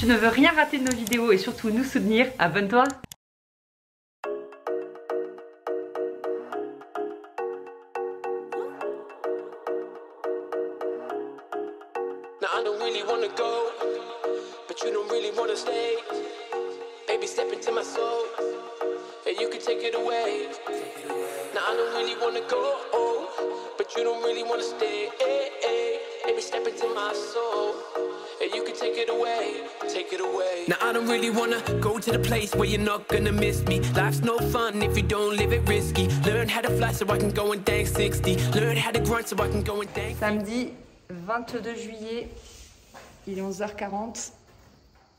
tu ne veux rien rater de nos vidéos et surtout nous soutenir, abonne-toi. Now I don't really wanna go, but you don't really wanna stay. Baby, step into my soul, and you can take it away. Now I don't really wanna go, but you don't really wanna stay. Baby, step into my soul, and you can take it away, take it away. Now I don't really wanna go to the place where you're not gonna miss me. Life's no fun if you don't live it risky. Learn how to fly so I can go and dance 60. Learn how to grunt so I can go and dance. Samedi 22 juillet, il est 11h40,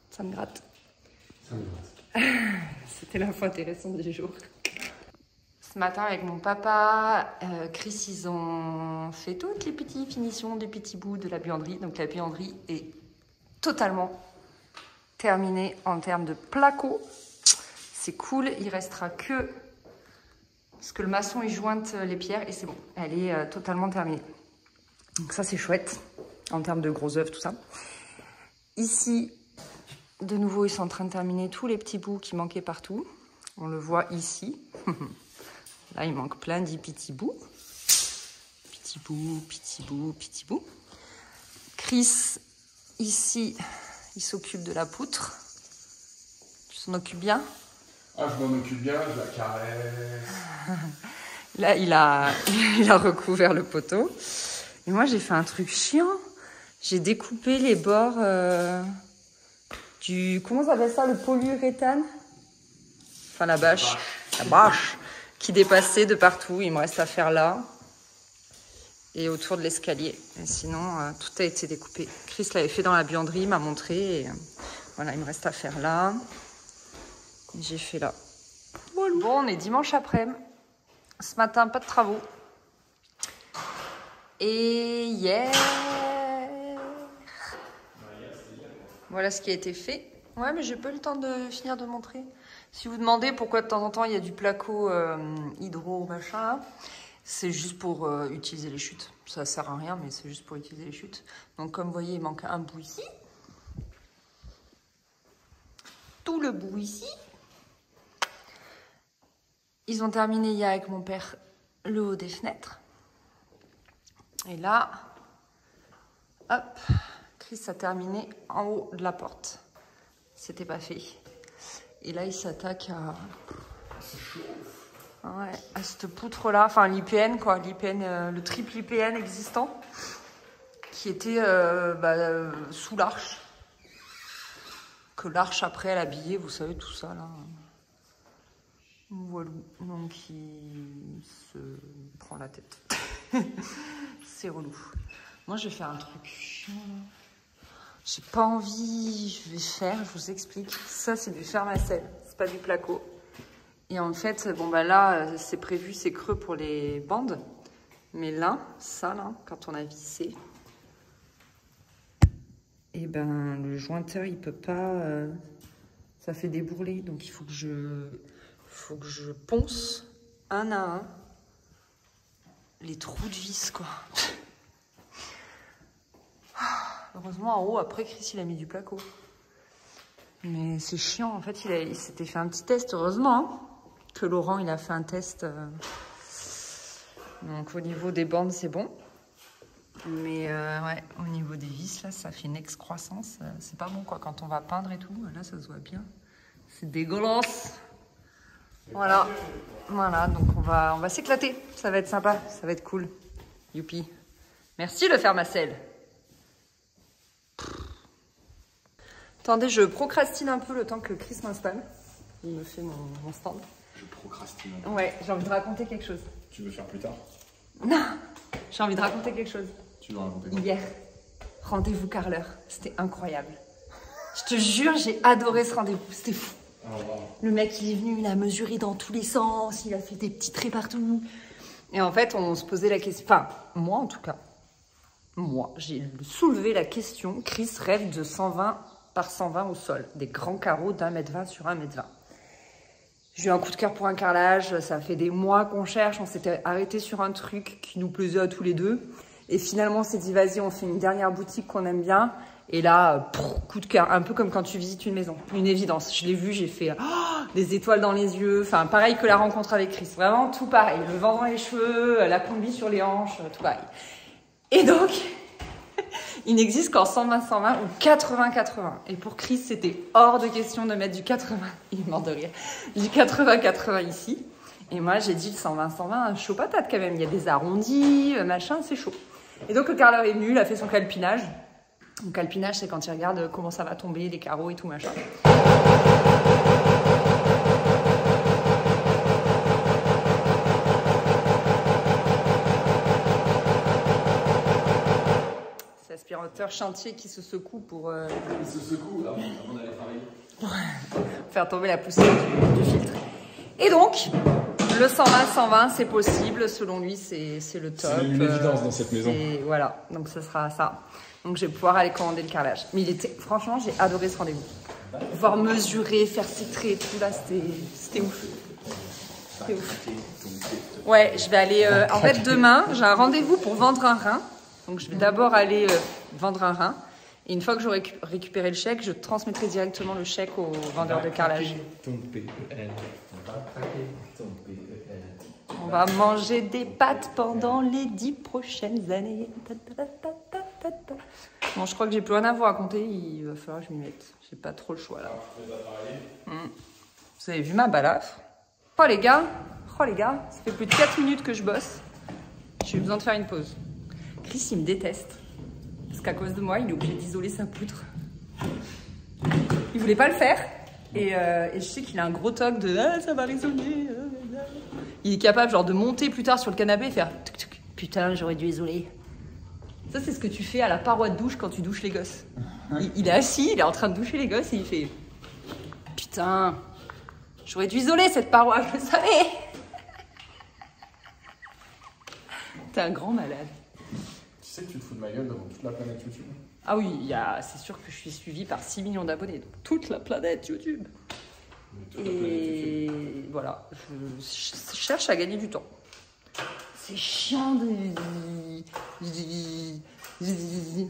ça me gratte. Ça me gratte. C'était l'info intéressante du jour. Ce matin avec mon papa, Chris, ils ont fait toutes les petites finitions des petits bouts de la buanderie. Donc la buanderie est totalement terminée en termes de placo. C'est cool, il restera que ce que le maçon il jointe les pierres et c'est bon. Elle est totalement terminée. Donc ça c'est chouette en termes de gros œuvres, tout ça. Ici, de nouveau, ils sont en train de terminer tous les petits bouts qui manquaient partout. On le voit ici. Là, il manque plein de petits bouts. Petits bouts, petits bouts, petits bouts. Chris, ici, il s'occupe de la poutre. Tu s'en occupes bien? Ah, je m'en occupe bien, je la caresse. Là, il a recouvert le poteau. Et moi, j'ai fait un truc chiant. J'ai découpé les bords du... Comment ça s'appelle ça? Le polyuréthane? Enfin, la bâche. La bâche qui dépassait de partout. Il me reste à faire là. Et autour de l'escalier. Et sinon, tout a été découpé. Chris l'avait fait dans la buanderie, il m'a montré. Et, voilà, il me reste à faire là. Et j'ai fait là. Bon, on est dimanche après-midi. Ce matin, pas de travaux. Et hier... Voilà ce qui a été fait. Ouais, mais j'ai pas eu le temps de finir de montrer. Si vous demandez pourquoi de temps en temps il y a du placo hydro machin, c'est juste pour utiliser les chutes. Ça sert à rien, mais c'est juste pour utiliser les chutes. Donc comme vous voyez, il manque un bout ici. Tout le bout ici. Ils ont terminé hier avec mon père le haut des fenêtres. Et là, hop, Chris a terminé en haut de la porte. C'était pas fait. Et là, il s'attaque à... C'est chaud. Ouais, à cette poutre-là, enfin l'IPN, quoi. L'IPN, le triple IPN existant, qui était sous l'arche. Que l'arche, après, elle habillait, vous savez, tout ça, là. Voilà. Donc, il se prend la tête. C'est relou. Moi, je vais faire un truc chiant, là. J'ai pas envie, je vais faire, je vous explique. Ça, c'est du fer-macelle, c'est pas du placo. Et en fait, bon, bah là, c'est prévu, c'est creux pour les bandes. Mais là, ça, là, quand on a vissé, et ben, le jointeur, il peut pas... ça fait des bourrelets, donc il faut que je ponce un à un les trous de vis, quoi. Heureusement, en haut, après, Chris, il a mis du placo. Mais c'est chiant, en fait, il s'était fait un petit test, heureusement, hein, que Laurent, il a fait un test. Donc, au niveau des bandes, c'est bon. Mais, ouais, au niveau des vis, là, ça fait une excroissance. C'est pas bon, quoi, quand on va peindre et tout. Là, ça se voit bien. C'est dégueulasse. Voilà. Voilà, donc on va s'éclater. Ça va être sympa, ça va être cool. Youpi. Merci, le fer-macelle. Attendez, je procrastine un peu le temps que Chris m'installe. Il me fait mon stand. Je procrastine. Ouais, j'ai envie de raconter quelque chose. Tu veux faire plus tard? Non, j'ai envie de raconter quelque chose. Tu veux raconter quoi? Hier, rendez-vous carreleur. C'était incroyable. Je te jure, j'ai adoré ce rendez-vous. C'était fou. Oh, wow. Le mec, il est venu, il a mesuré dans tous les sens, il a fait des petits traits partout. Et en fait, on se posait la question... Enfin, moi en tout cas. Moi, j'ai soulevé la question. Chris rêve de 120 par 120 au sol. Des grands carreaux d'1,20 m sur 1,20 m. J'ai eu un coup de cœur pour un carrelage. Ça fait des mois qu'on cherche. On s'était arrêté sur un truc qui nous plaisait à tous les deux. Et finalement, on s'est dit, vas-y, on fait une dernière boutique qu'on aime bien. Et là, coup de cœur, un peu comme quand tu visites une maison, une évidence. Je l'ai vu, j'ai fait des étoiles dans les yeux. Enfin, pareil que la rencontre avec Chris. Vraiment tout pareil. Le vent dans les cheveux, la combi sur les hanches, tout pareil. Et donc, il n'existe qu'en 120-120 ou 80-80. Et pour Chris, c'était hors de question de mettre du 80. Il est mort de rire. Du 80-80 ici. Et moi, j'ai dit le 120-120, chaud patate quand même. Il y a des arrondis, machin, c'est chaud. Et donc, le carreleur est venu, il a fait son calpinage. Le calpinage, c'est quand il regarde comment ça va tomber, les carreaux et tout machin. C'est l'aspirateur chantier qui se secoue pour... Il se secoue avant d'aller travailler. Faire tomber la poussière du filtre. Et donc, le 120-120, c'est possible. Selon lui, c'est le top. C'est une évidence dans cette maison. Voilà, donc ce sera ça. Donc je vais pouvoir aller commander le carrelage. Mais franchement, j'ai adoré ce rendez-vous. Pouvoir mesurer, faire citrer et tout, là, c'était ouf. C'était ouf. Ouais, je vais aller... en fait, demain, j'ai un rendez-vous pour vendre un rein. Donc je vais d'abord aller vendre un rein. Et une fois que j'aurai récupéré le chèque, je transmettrai directement le chèque au vendeur de carrelage. On va manger des pâtes pendant les 10 prochaines années. Bon, je crois que j'ai plus rien à vous raconter. Il va falloir que je m'y mette. J'ai pas trop le choix là. Vous avez vu ma balafre? Oh les gars, ça fait plus de 4 minutes que je bosse. J'ai eu besoin de faire une pause. Chris, il me déteste. Parce qu'à cause de moi, il est obligé d'isoler sa poutre. Il voulait pas le faire. Et je sais qu'il a un gros toc de « Ah, ça va résonner. » Il est capable genre de monter plus tard sur le canapé et faire « Putain, j'aurais dû isoler. » Ça, c'est ce que tu fais à la paroi de douche quand tu douches les gosses. Il est assis, il est en train de doucher les gosses et il fait « Putain, j'aurais dû isoler cette paroi, je le savais. » T'es un grand malade. Tu sais que tu te fous de ma gueule devant toute la planète YouTube. Ah oui, c'est sûr que je suis suivie par 6 millions d'abonnés, donc toute la planète YouTube. Et voilà, je cherche à gagner du temps. C'est chiant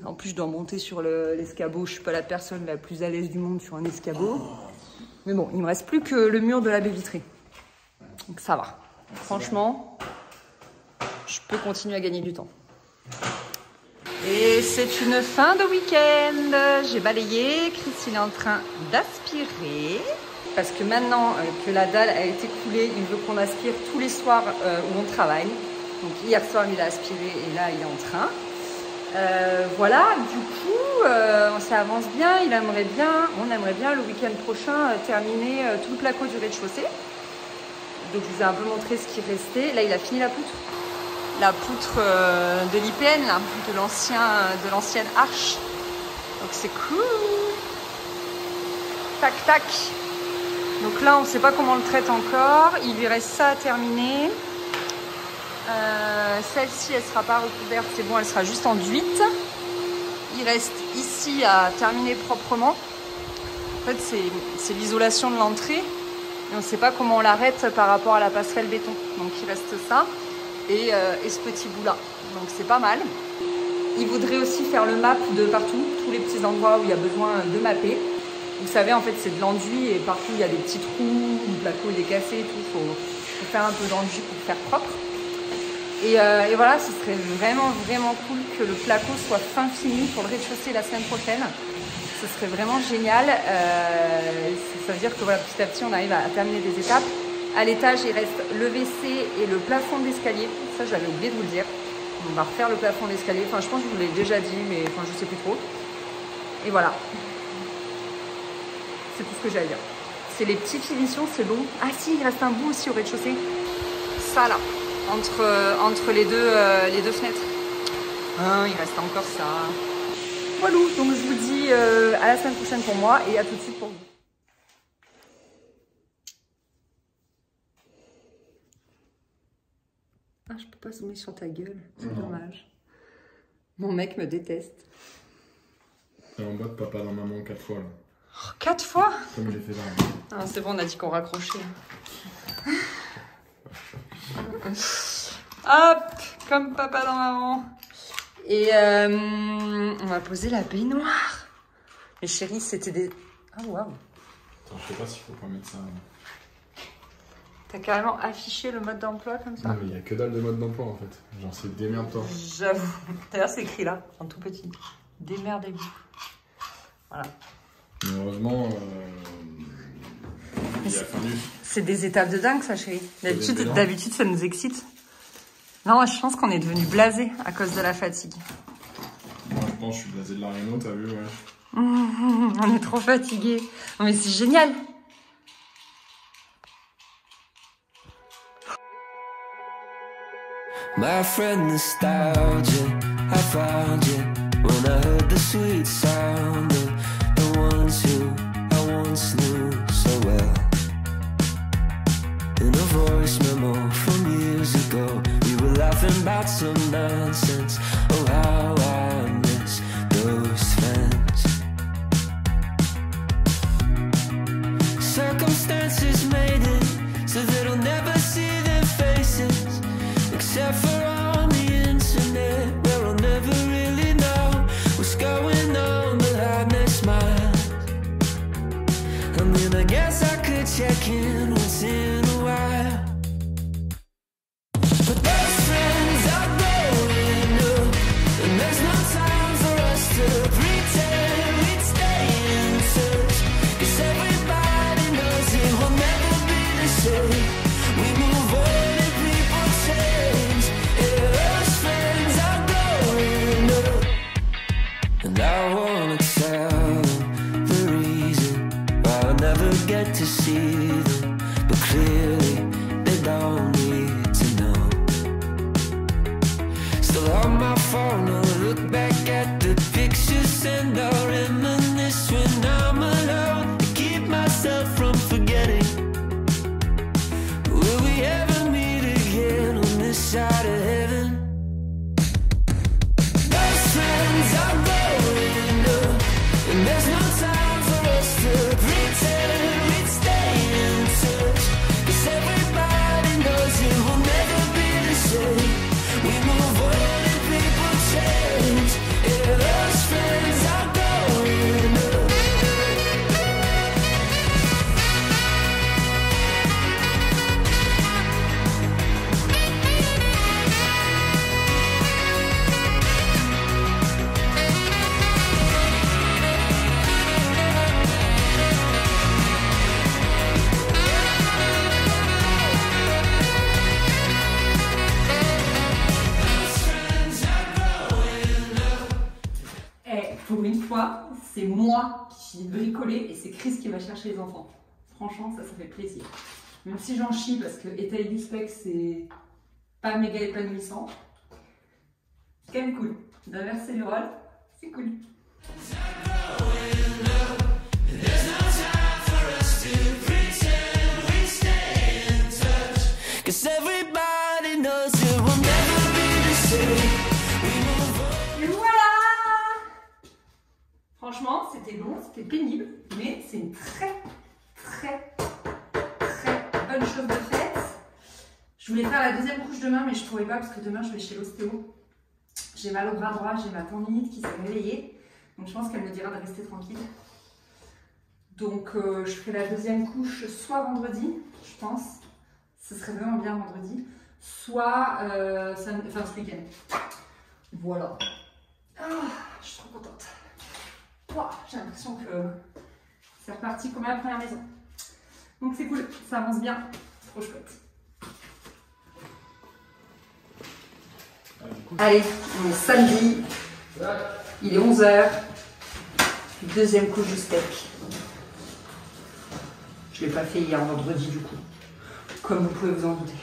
En plus, je dois monter sur l'escabeau. Je suis pas la personne la plus à l'aise du monde sur un escabeau. Mais bon, il me reste plus que le mur de la baie vitrée. Donc ça va. Franchement, je peux continuer à gagner du temps. Et c'est une fin de week-end. J'ai balayé. Christine est en train d'aspirer. Parce que maintenant que la dalle a été coulée, il veut qu'on aspire tous les soirs où on travaille. Donc hier soir, il a aspiré et là, il est en train. Voilà, du coup, ça avance bien. On aimerait bien le week-end prochain terminer tout le placo du rez-de-chaussée. Donc je vous ai un peu montré ce qui restait. Là, il a fini la poutre. La poutre de l'IPN, là, de l'ancienne arche. Donc c'est cool. Tac, tac. Donc là, on ne sait pas comment on le traite encore. Il lui reste ça à terminer. Celle-ci, elle ne sera pas recouverte. C'est bon, elle sera juste enduite. Il reste ici à terminer proprement. En fait, c'est l'isolation de l'entrée. Et on ne sait pas comment on l'arrête par rapport à la passerelle béton. Donc il reste ça. Et ce petit bout-là. Donc c'est pas mal. Il voudrait aussi faire le map de partout. Tous les petits endroits où il y a besoin de mapper. Vous savez, en fait, c'est de l'enduit et partout, il y a des petits trous, le placo est décassé et tout. Il faut faire un peu d'enduit pour faire propre. Et voilà, ce serait vraiment, vraiment cool que le placo soit fin fini pour le rez-de-chaussée la semaine prochaine. Ce serait vraiment génial. Ça veut dire que voilà, petit à petit, on arrive à terminer des étapes. À l'étage, il reste le WC et le plafond d'escalier. Ça, j'avais oublié de vous le dire. On va refaire le plafond d'escalier. Enfin, je pense que je vous l'ai déjà dit, mais enfin, je sais plus trop. Et voilà. C'est tout ce que j'ai à dire. C'est les petites finitions, c'est long. Ah si, il reste un bout aussi au rez-de-chaussée. Ça là, entre les deux fenêtres. Ah, il reste encore ça. Voilà, donc je vous dis à la semaine prochaine pour moi et à tout de suite pour vous. Ah, je peux pas zoomer sur ta gueule, c'est dommage. Mon mec me déteste. T'es en mode papa dans maman 4 fois là. 4 fois? Comme j'ai fait là. Ah, c'est bon, on a dit qu'on raccrochait. Hop, comme papa dans maman. Et on va poser la baignoire. Mais chérie, c'était des... Ah waouh. Attends, je sais pas s'il faut pas mettre ça. T'as carrément affiché le mode d'emploi comme ça? Non mais il y a que dalle de mode d'emploi en fait. Genre c'est démerde-toi. J'avoue. D'ailleurs c'est écrit là, en tout petit. Démerdez-vous. Voilà. Mais heureusement, il y a fallu... C'est des étapes de dingue ça chérie. D'habitude ça nous excite. Non, je pense qu'on est devenu blasé à cause de la fatigue. Moi je pense que je suis blasé de la réno, t'as vu, ouais. On est trop fatigué. Non mais c'est génial. My friend nostalgia, I found you when I heard the sweet sound of the ones who I once knew so well. In a voice memo from years ago, we were laughing about some nonsense. Oh, how I miss those friends. Circumstances made it so that I'll never see their faces, except for on the internet, where I'll never really know what's going on behind their smiles. I mean, I guess I could check in once in a while, but those friends are growing up, and there's no time for us to pretend we'd stay in touch, 'cause everybody knows it will never be the same. We move on and people change. Yeah, those friends are growing up, and I wanna tell them the reason why I'll never get to see them, but clearly they don't need to know. Still on my phone, I'll look back at the pictures and I'll reminisce when I'm alone, to keep myself from forgetting. Will we ever meet again on this side of heaven? Those friends are growing up, and there's no time for us to pretend we'd stay in touch, 'cause everybody knows it will never be the same. We move on and people change. Yeah, those friends are growing up. Eh, pour une fois, c'est moi qui finis de bricoler et c'est Chris qui va chercher les enfants. Franchement, ça fait plaisir. Même si j'en chie parce que étaler du spec, c'est pas méga épanouissant. C'est quand même cool. D'inverser le rôle, c'est cool. 'Cause everybody knows it will never be the same. We move on. Et voilà! Franchement, c'était long, c'était pénible, mais c'est une très bonne chose de faite. Je voulais faire la deuxième couche demain, mais je ne pouvais pas parce que demain je vais chez l'ostéo. J'ai mal au bras droit, j'ai ma tendinite qui s'est réveillée. Donc je pense qu'elle me dira de rester tranquille. Donc je ferai la deuxième couche soit vendredi, je pense. Ce serait vraiment bien vendredi. Soit ce week-end. Voilà. Ah, je suis trop contente. Wow, j'ai l'impression que c'est reparti comme à la première maison. Donc c'est cool, ça avance bien. Trop chouette. Allez, on est samedi. Il est 11h. Deuxième couche de steak. Je ne l'ai pas fait hier vendredi du coup. Comme vous pouvez vous en douter.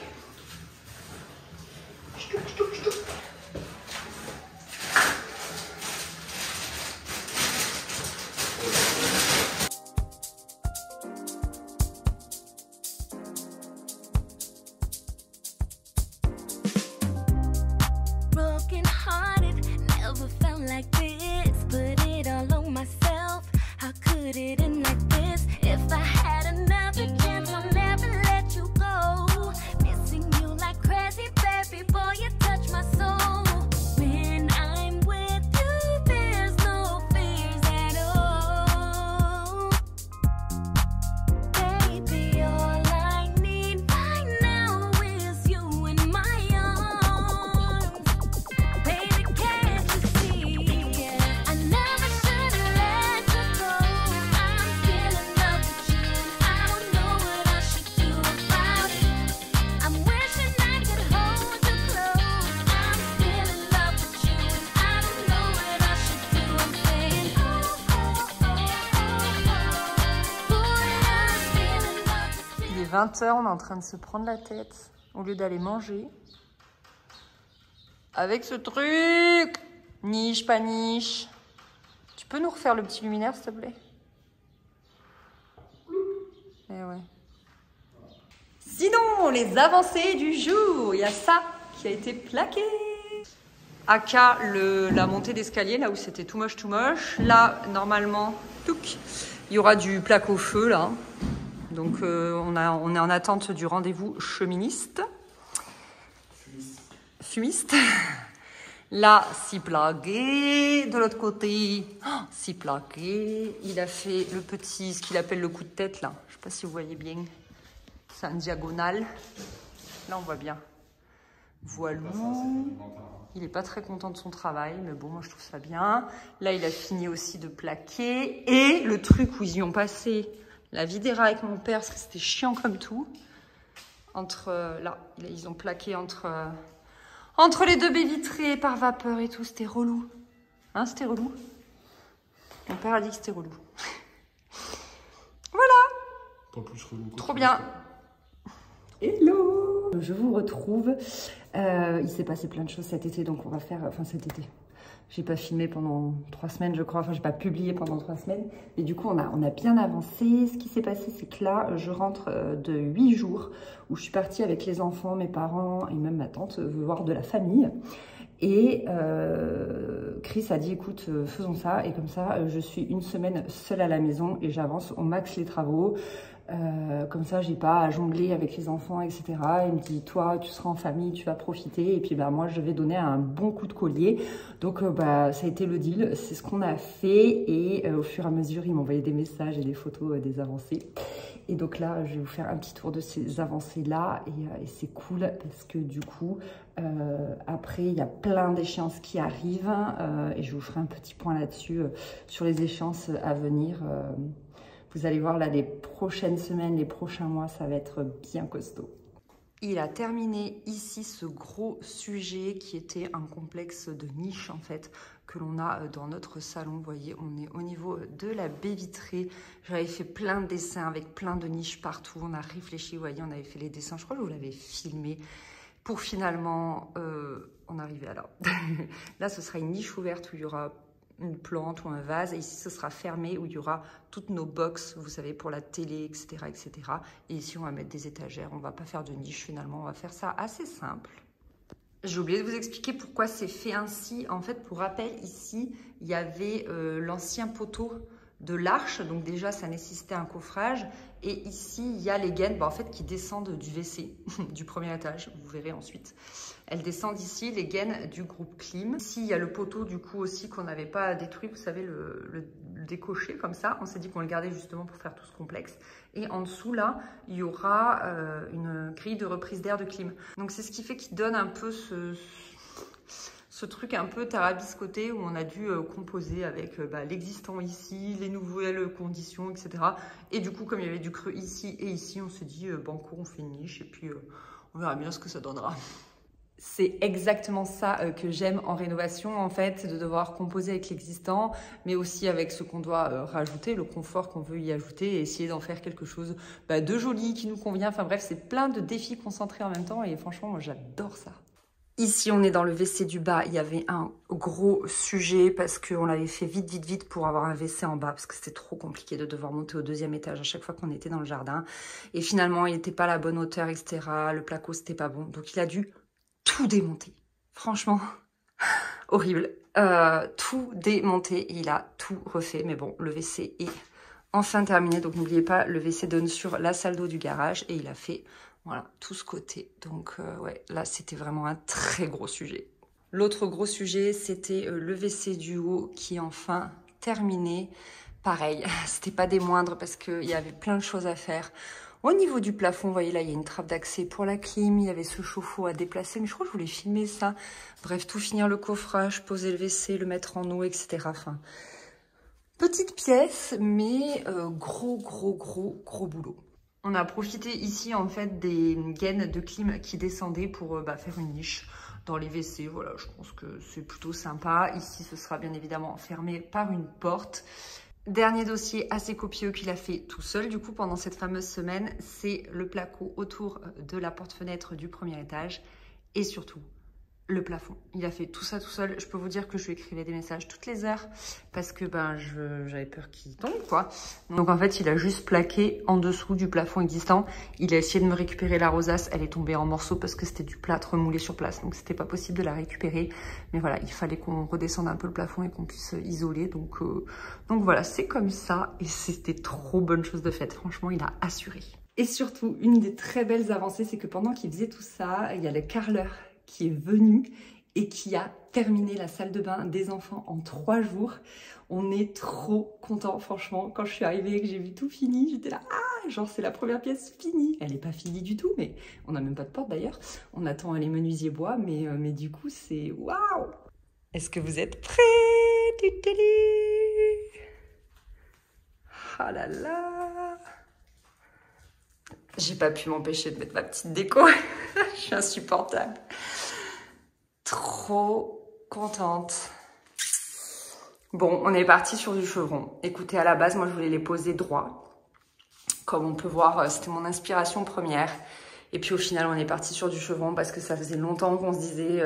Broken hearted, never felt like this. Put it all on myself. How could it end like this? If I had another chance, I'll never let you go. Missing you like crazy, baby boy, you touch my soul. When I'm 20 h, on est en train de se prendre la tête au lieu d'aller manger. Avec ce truc. Niche, pas niche. Tu peux nous refaire le petit luminaire, s'il te plaît? Eh ouais. Sinon, les avancées du jour. Il y a ça qui a été plaqué. Aka, la montée d'escalier, là où c'était tout moche. Là, normalement, touc, il y aura du plaque au feu, là. Donc, on est en attente du rendez-vous cheministe. Fumiste. Là, si plaqué. De l'autre côté, si plaqué. Il a fait le petit, ce qu'il appelle le coup de tête, là. Je sais pas si vous voyez bien. C'est un diagonale. Là, on voit bien. Voilà. Il n'est pas très content de son travail, mais bon, moi, je trouve ça bien. Là, il a fini aussi de plaquer. Et le truc où ils y ont passé la vidéra avec mon père, parce que c'était chiant comme tout. Là, ils ont plaqué entre les deux baies vitrées par vapeur et tout. C'était relou. Hein, c'était relou. Mon père a dit que c'était relou. Voilà. Pas plus relou. Trop bien. Hello. Je vous retrouve. Il s'est passé plein de choses cet été, donc on va faire... Enfin, cet été. J'ai pas filmé pendant 3 semaines, je crois. Enfin, j'ai pas publié pendant 3 semaines. Et du coup, on a bien avancé. Ce qui s'est passé, c'est que là, je rentre de 8 jours où je suis partie avec les enfants, mes parents et même ma tante veut voir de la famille. Et Chris a dit, écoute, faisons ça. Et comme ça, je suis une semaine seule à la maison et j'avance au max les travaux. Comme ça, j'ai pas à jongler avec les enfants, etc. Il me dit, toi, tu seras en famille, tu vas profiter. Et puis, bah, moi, je vais donner un bon coup de collier. Donc, bah, ça a été le deal. C'est ce qu'on a fait. Et au fur et à mesure, il m'a envoyé des messages et des photos des avancées. Et donc là, je vais vous faire un petit tour de ces avancées-là. Et c'est cool parce que du coup, après, il y a plein d'échéances qui arrivent. Et je vous ferai un petit point là-dessus sur les échéances à venir. Vous allez voir, là, les prochaines semaines, les prochains mois, ça va être bien costaud. Il a terminé ici ce gros sujet qui était un complexe de niche, en fait, que l'on a dans notre salon. Vous voyez, on est au niveau de la baie vitrée. J'avais fait plein de dessins avec plein de niches partout. On a réfléchi, vous voyez, on avait fait les dessins. Je crois que je vous l'avais filmé pour finalement en arriver à là. Là, ce sera une niche ouverte où il y aura une plante ou un vase, et ici ce sera fermé où il y aura toutes nos box, vous savez, pour la télé, etc., etc. Et ici on va mettre des étagères, on va pas faire de niche finalement, on va faire ça assez simple. J'ai oublié de vous expliquer pourquoi c'est fait ainsi. En fait, pour rappel, ici il y avait l'ancien poteau de l'arche, donc déjà ça nécessitait un coffrage, et ici il y a les gaines en fait qui descendent du WC du premier étage, vous verrez ensuite. Elles descendent ici, les gaines du groupe clim. Ici il y a le poteau du coup aussi qu'on n'avait pas détruit, vous savez, le décocher comme ça. On s'est dit qu'on le gardait justement pour faire tout ce complexe. Et en dessous là, il y aura une grille de reprise d'air de clim. Donc c'est ce qui fait qu'il donne un peu ce truc un peu tarabiscoté où on a dû composer avec l'existant ici, les nouvelles conditions, etc. Et du coup, comme il y avait du creux ici et ici, on s'est dit, banco, on fait une niche et puis on verra bien ce que ça donnera. C'est exactement ça que j'aime en rénovation, en fait, de devoir composer avec l'existant, mais aussi avec ce qu'on doit rajouter, le confort qu'on veut y ajouter et essayer d'en faire quelque chose de joli, qui nous convient. Enfin bref, c'est plein de défis concentrés en même temps et franchement, moi j'adore ça. Ici, on est dans le WC du bas. Il y avait un gros sujet parce qu'on l'avait fait vite pour avoir un WC en bas parce que c'était trop compliqué de devoir monter au 2e étage à chaque fois qu'on était dans le jardin. Et finalement, il n'était pas à la bonne hauteur, etc. Le placo, c'était pas bon. Donc, il a dû tout démonter. Franchement, horrible. Tout démonter. Il a tout refait. Mais bon, le WC est enfin terminé. Donc, n'oubliez pas, le WC donne sur la salle d'eau du garage et il a fait... Voilà, tout ce côté. Donc, ouais, là, c'était vraiment un très gros sujet. L'autre gros sujet, c'était le WC du haut qui est enfin terminé. Pareil, c'était pas des moindres parce qu'il y avait plein de choses à faire. Au niveau du plafond, vous voyez, là, il y a une trappe d'accès pour la clim. Il y avait ce chauffe-eau à déplacer, mais je crois que je voulais filmer ça. Bref, tout finir le coffrage, poser le WC, le mettre en eau, etc. Enfin, petite pièce, mais gros boulot. On a profité ici en fait des gaines de clim qui descendaient pour faire une niche dans les WC. Voilà, je pense que c'est plutôt sympa. Ici, ce sera bien évidemment fermé par une porte. Dernier dossier assez copieux qu'il a fait tout seul, du coup, pendant cette fameuse semaine, c'est le placo autour de la porte-fenêtre du premier étage et surtout le plafond. Il a fait tout ça tout seul. Je peux vous dire que je lui écrivais des messages toutes les heures parce que j'avais peur qu'il tombe, quoi. Donc en fait, il a juste plaqué en dessous du plafond existant. Il a essayé de me récupérer la rosace. Elle est tombée en morceaux parce que c'était du plâtre moulé sur place. Donc c'était pas possible de la récupérer. Mais voilà, il fallait qu'on redescende un peu le plafond et qu'on puisse isoler. Donc voilà, c'est comme ça. Et c'était trop bonne chose de faite. Franchement, il a assuré. Et surtout, une des très belles avancées, c'est que pendant qu'il faisait tout ça, il y a le carreleur qui est venu et qui a terminé la salle de bain des enfants en 3 jours. On est trop contents, franchement. Quand je suis arrivée et que j'ai vu tout fini, j'étais là, ah, genre c'est la première pièce finie. Elle n'est pas finie du tout, mais on n'a même pas de porte d'ailleurs. On attend les menuisiers bois, mais du coup c'est waouh. Est-ce que vous êtes prêts? Ah là là. J'ai pas pu m'empêcher de mettre ma petite déco. Je suis insupportable. Trop contente. Bon, on est parti sur du chevron. Écoutez, à la base, moi, je voulais les poser droit. Comme on peut voir, c'était mon inspiration première. Et puis, au final, on est parti sur du chevron parce que ça faisait longtemps qu'on se disait,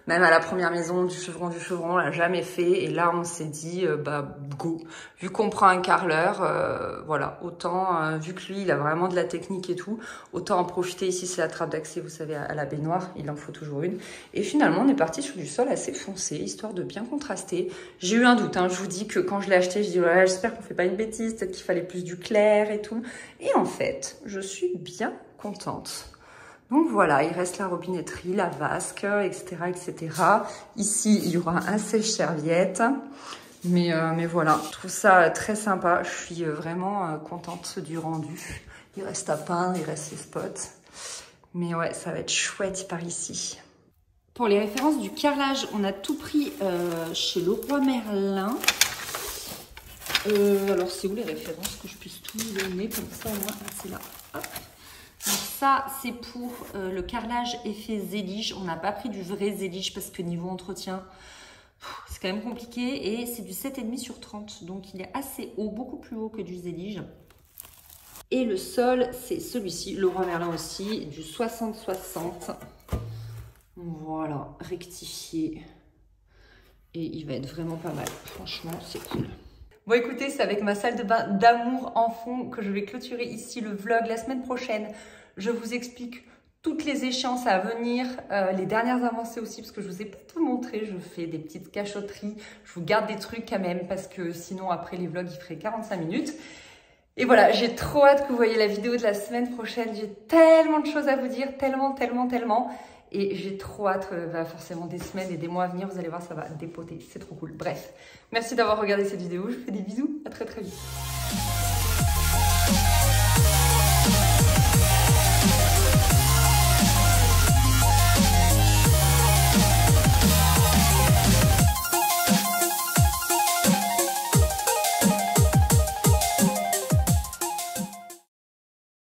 même à la première maison, du chevron, on l'a jamais fait. Et là, on s'est dit, bah, go. Vu qu'on prend un carreleur, voilà, autant, vu que lui, il a vraiment de la technique et tout, autant en profiter. Ici, c'est la trappe d'accès, vous savez, à la baignoire. Il en faut toujours une. Et finalement, on est parti sur du sol assez foncé, histoire de bien contraster. J'ai eu un doute, hein. Je vous dis que quand je l'ai acheté, je dis, ouais, j'espère qu'on fait pas une bêtise, peut-être qu'il fallait plus du clair et tout. Et en fait, je suis bien contente. Donc voilà, il reste la robinetterie, la vasque, etc., etc. Ici, il y aura un sèche-serviette. Mais voilà, je trouve ça très sympa. Je suis vraiment contente du rendu. Il reste à peindre, il reste les spots. Mais ouais, ça va être chouette par ici. Pour les références du carrelage, on a tout pris chez Leroy Merlin. Alors, c'est où les références que je puisse tout donner comme ça au moins? C'est là. Hop. Donc ça, c'est pour le carrelage effet zélige. On n'a pas pris du vrai zélige parce que niveau entretien, c'est quand même compliqué. Et c'est du 7,5 sur 30. Donc il est assez haut, beaucoup plus haut que du zélige. Et le sol, c'est celui-ci, Leroy Merlin aussi, du 60-60. Voilà, rectifié. Et il va être vraiment pas mal. Franchement, c'est cool. Bon écoutez, c'est avec ma salle de bain d'amour en fond que je vais clôturer ici le vlog. La semaine prochaine, je vous explique toutes les échéances à venir, les dernières avancées aussi, parce que je vous ai pas tout montré. Je fais des petites cachotteries, je vous garde des trucs quand même, parce que sinon après les vlogs, il ferait 45 minutes. Et voilà, j'ai trop hâte que vous voyez la vidéo de la semaine prochaine. J'ai tellement de choses à vous dire, tellement. Et j'ai trop hâte, forcément des semaines et des mois à venir, vous allez voir, ça va dépoter, c'est trop cool. Bref, merci d'avoir regardé cette vidéo, je vous fais des bisous, à très vite.